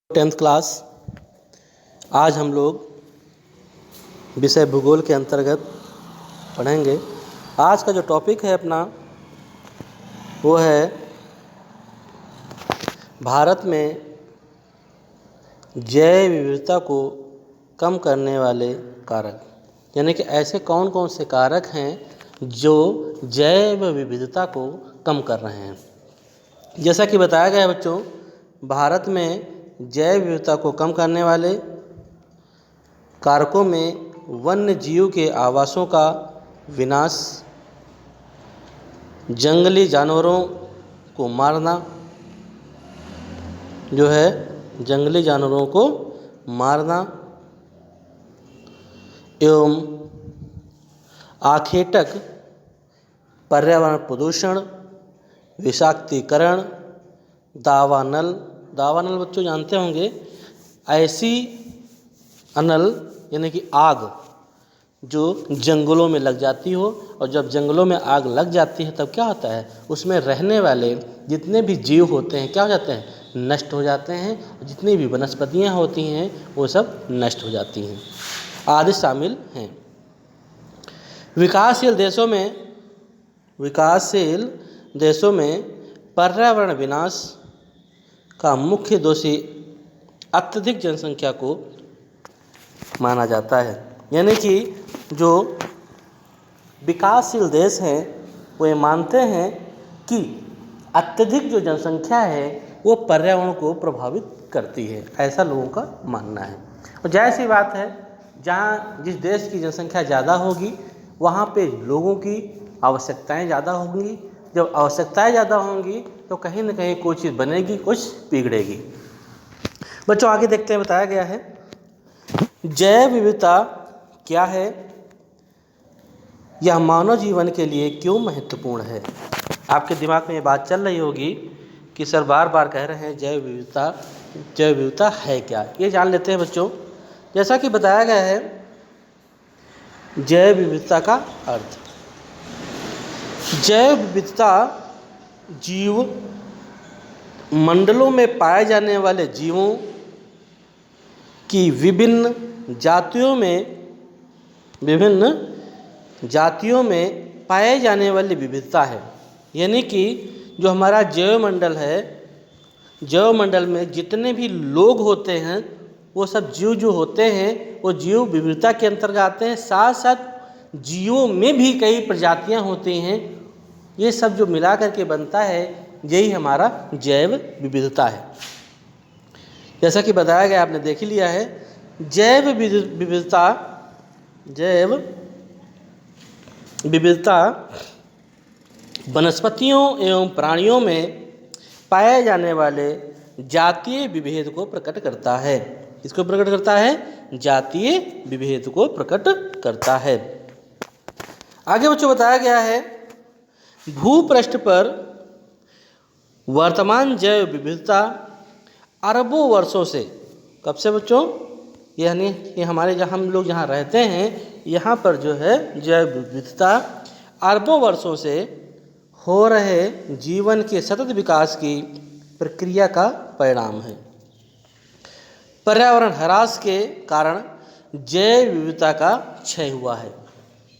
10th class. आज हम लोग विषय भूगोल के अंतर्गत पढ़ेंगे। आज का जो टॉपिक है अपना वो है भारत में जैव विविधता को कम करने वाले कारक, यानी कि ऐसे कौन कौन से कारक हैं जो जैव विविधता को कम कर रहे हैं। जैसा कि बताया गया है बच्चों, भारत में जैव विविधता को कम करने वाले कारकों में वन्य जीव के आवासों का विनाश, जंगली जानवरों को मारना जो है जंगली जानवरों को मारना एवं आखेटक पर्यावरण प्रदूषण, विषाक्तीकरण, दावानल बच्चों जानते होंगे, ऐसी अनल यानी कि आग जो जंगलों में लग जाती हो, और जब जंगलों में आग लग जाती है तब क्या होता है, उसमें रहने वाले जितने भी जीव होते हैं क्या हो जाते हैं, नष्ट हो जाते हैं। जितनी भी वनस्पतियां होती हैं वो सब नष्ट हो जाती हैं, आदि शामिल हैं। विकासशील देशों में पर्यावरण विनाश का मुख्य दोषी अत्यधिक जनसंख्या को माना जाता है। यानी कि जो विकासशील देश हैं वो ये मानते हैं कि अत्यधिक जो जनसंख्या है वो पर्यावरण को प्रभावित करती है, ऐसा लोगों का मानना है। और जाहिर सी बात है, जहाँ जिस देश की जनसंख्या ज़्यादा होगी वहाँ पे लोगों की आवश्यकताएं ज़्यादा होंगी। जब आवश्यकताएं ज़्यादा होंगी तो कहीं ना कहीं कोई चीज़ बनेगी, कुछ बिगड़ेगी। बच्चों आगे देखते हैं, बताया गया है जैव विविधता क्या है, यह मानव जीवन के लिए क्यों महत्वपूर्ण है। आपके दिमाग में ये बात चल रही होगी कि सर बार बार कह रहे हैं जैव विविधता है क्या। ये जान लेते हैं बच्चों। जैसा कि बताया गया है जैव विविधता का अर्थ, जैव विविधता जीव मंडलों में पाए जाने वाले जीवों की विभिन्न जातियों में पाए जाने वाली विविधता है। यानी कि जो हमारा जैव मंडल है, जैव मंडल में जितने भी लोग होते हैं वो सब जीव जो होते हैं वो जीव विविधता के अंतर्गत आते हैं। साथ साथ जीवों में भी कई प्रजातियां होती हैं। ये सब जो मिला करके बनता है यही हमारा जैव विविधता है। जैसा कि बताया गया, आपने देख ही लिया है, जैव विविधता वनस्पतियों एवं प्राणियों में पाए जाने वाले जातीय विभेद को प्रकट करता है। इसको प्रकट करता है, जातीय विभेद को प्रकट करता है। आगे बच्चों बताया गया है भूपृष्ठ पर वर्तमान जैव विविधता अरबों वर्षों से, कब से बच्चों, यानी ये हमारे जहाँ हम लोग जहाँ रहते हैं यहाँ पर जो है जैव विविधता अरबों वर्षों से हो रहे जीवन के सतत विकास की प्रक्रिया का परिणाम है। पर्यावरण ह्रास के कारण जैव विविधता का क्षय हुआ है।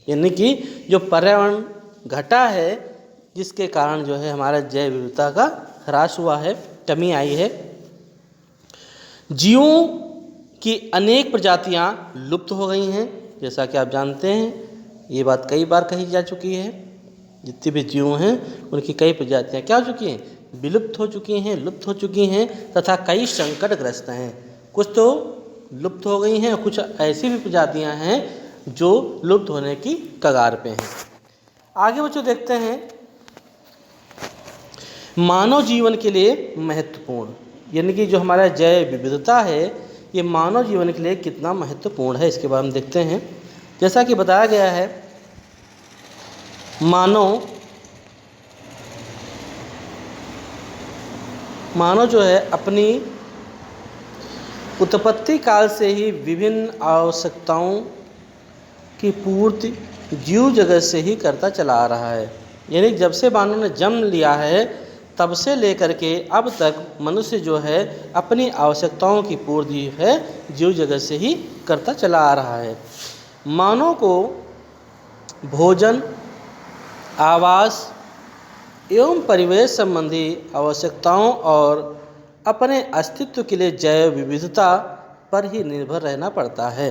यानी कि जो पर्यावरण घटा है जिसके कारण जो है हमारा जैव विविधता का ह्रास हुआ है, कमी आई है। जीवों की अनेक प्रजातियां लुप्त हो गई हैं। जैसा कि आप जानते हैं, ये बात कई बार कही जा चुकी है, जितने भी जीव हैं उनकी कई प्रजातियां क्या हो चुकी हैं, विलुप्त हो चुकी हैं तथा कई संकटग्रस्त हैं। कुछ तो लुप्त हो गई हैं, कुछ ऐसी भी प्रजातियां हैं जो लुप्त होने की कगार पे हैं। आगे बच्चों देखते हैं मानव जीवन के लिए महत्वपूर्ण, यानी कि जो हमारा जैव विविधता है ये मानव जीवन के लिए कितना महत्वपूर्ण है, इसके बारे में देखते हैं। जैसा कि बताया गया है मानव जो है अपनी उत्पत्ति काल से ही विभिन्न आवश्यकताओं की पूर्ति जीव जगत से ही करता चला आ रहा है। यानी जब से मानव ने जन्म लिया है तब से लेकर के अब तक मनुष्य जो है अपनी आवश्यकताओं की पूर्ति है जीव जगत से ही करता चला आ रहा है। मानव को भोजन, आवास एवं परिवेश संबंधी आवश्यकताओं और अपने अस्तित्व के लिए जैव विविधता पर ही निर्भर रहना पड़ता है।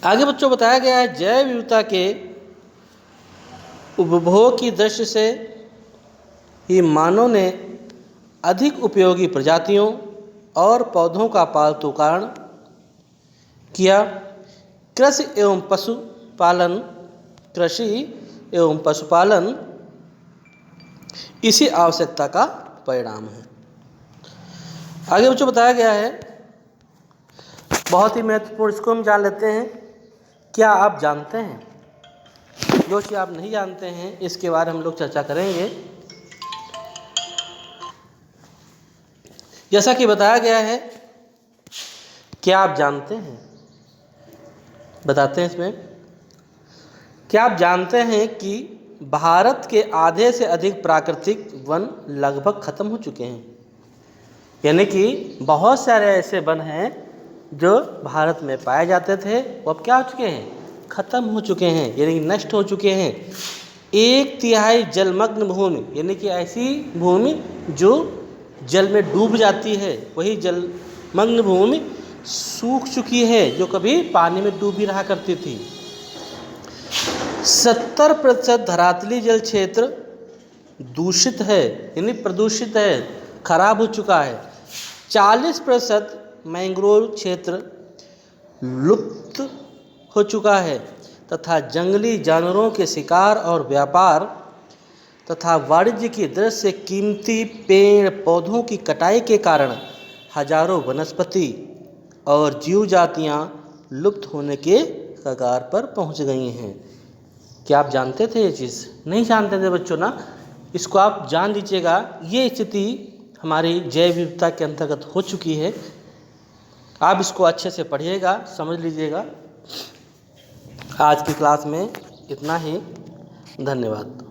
आगे बच्चों बताया गया है जैव विविधता के उपभोग की दृष्टि से ही मानव ने अधिक उपयोगी प्रजातियों और पौधों का पालतू कारण किया। कृषि एवं पशुपालन इसी आवश्यकता का परिणाम है। आगे बच्चों बताया गया है बहुत ही महत्वपूर्ण, इसको हम जान लेते हैं। क्या आप जानते हैं? जो चीज़ आप नहीं जानते हैं इसके बारे में हम लोग चर्चा करेंगे। जैसा कि बताया गया है, क्या आप जानते हैं, बताते हैं इसमें, क्या आप जानते हैं कि भारत के आधे से अधिक प्राकृतिक वन लगभग खत्म हो चुके हैं। यानी कि बहुत सारे ऐसे वन हैं जो भारत में पाए जाते थे, वो अब क्या हो चुके हैं, खत्म हो चुके हैं, यानी नष्ट हो चुके हैं। 1/3 जलमग्न भूमि, यानी कि ऐसी भूमि जो जल में डूब जाती है, वही जलमग्न भूमि सूख चुकी है जो कभी पानी में डूबी रहा करती थी। 70% धरातली जल क्षेत्र दूषित है, यानी प्रदूषित है, खराब हो चुका है। 40% मैंग्रोव क्षेत्र लुप्त हो चुका है तथा जंगली जानवरों के शिकार और व्यापार तथा वाणिज्य की दृष्टि से कीमती पेड़ पौधों की कटाई के कारण हजारों वनस्पति और जीव जातियाँ लुप्त होने के कगार पर पहुंच गई हैं। क्या आप जानते थे ये चीज़? नहीं जानते थे बच्चों ना, इसको आप जान लीजिएगा। ये स्थिति हमारी जैव विविधता के अंतर्गत हो चुकी है। आप इसको अच्छे से पढ़िएगा, समझ लीजिएगा। आज की क्लास में इतना ही। धन्यवाद।